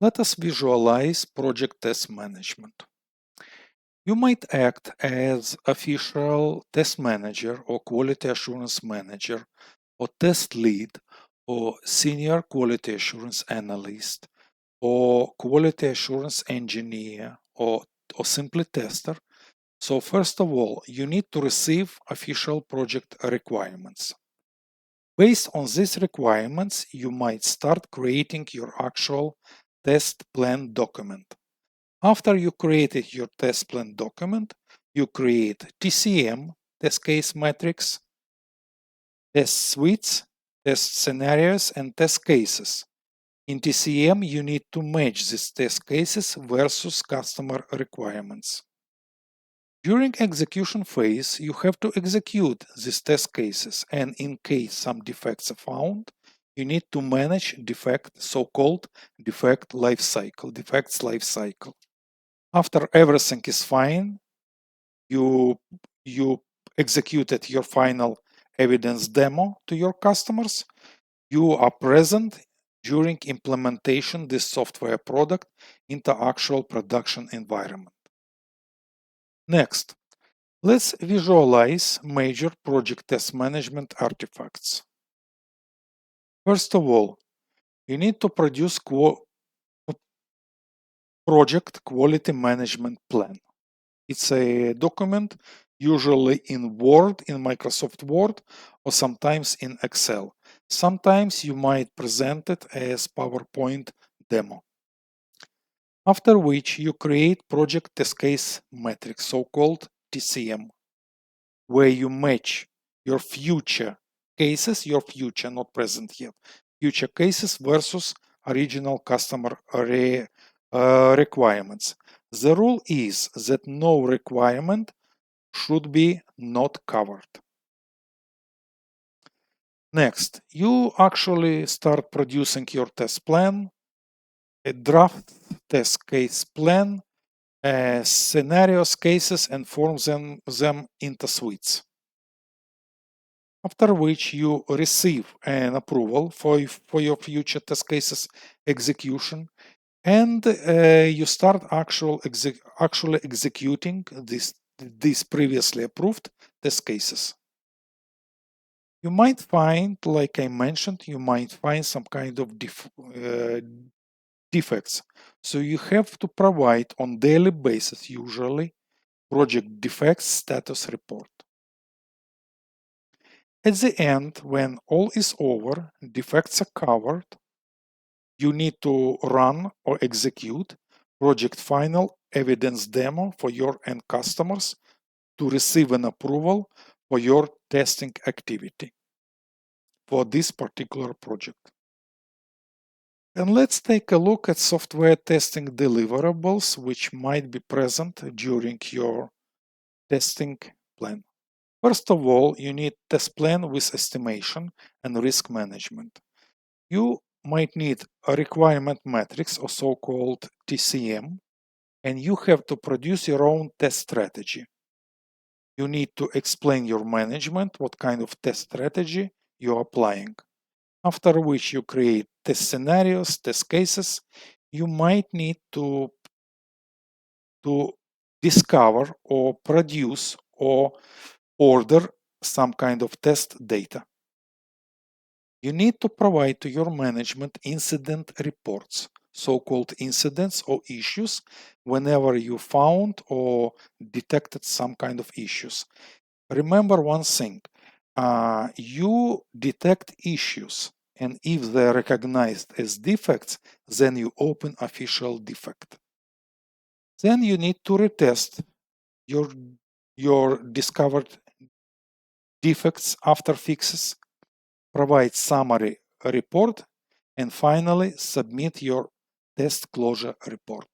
Let us visualize project test management. You might act as official test manager or quality assurance manager or test lead or senior quality assurance analyst or quality assurance engineer or simply tester. So first of all, you need to receive official project requirements. Based on these requirements, you might start creating your actual test plan document. After you created your test plan document, you create TCM, test case matrix, test suites, test scenarios, and test cases. In TCM, you need to match these test cases versus customer requirements. During execution phase, you have to execute these test cases, and in case some defects are found, you need to manage so-called defects lifecycle. After everything is fine, you executed your final evidence demo to your customers. You are present during implementation this software product into actual production environment. Next, let's visualize major project test management artifacts. First of all, you need to produce project quality management plan. It's a document usually in Word, in Microsoft Word, or sometimes in Excel. Sometimes you might present it as PowerPoint demo. After which you create project test case matrix, so-called TCM, where you match your future cases, not present yet, future cases versus original customer requirements. The rule is that no requirement should be not covered. Next, you actually start producing your test plan, a draft test case plan, scenarios, cases, and form them into suites. After which you receive an approval for your future test cases execution, and you start actually executing these previously approved test cases. You might find, like I mentioned, you might find some kind of defects. So you have to provide on daily basis, usually, project defects status report. At the end, when all is over, defects are covered, you need to run or execute project final evidence demo for your end customers to receive an approval for your testing activity for this particular project. And let's take a look at software testing deliverables which might be present during your testing plan. First of all, you need test plan with estimation and risk management. You might need a requirement matrix or so-called TCM, and you have to produce your own test strategy. You need to explain your management what kind of test strategy you're applying. After which you create test scenarios, test cases. You might need to discover or produce or order some kind of test data. You need to provide to your management incident reports, so-called incidents or issues, whenever you found or detected some kind of issues. Remember one thing, you detect issues, and if they're recognized as defects, then you open official defect. Then you need to retest your discovered defects after fixes, provide summary report, and finally submit your test closure report.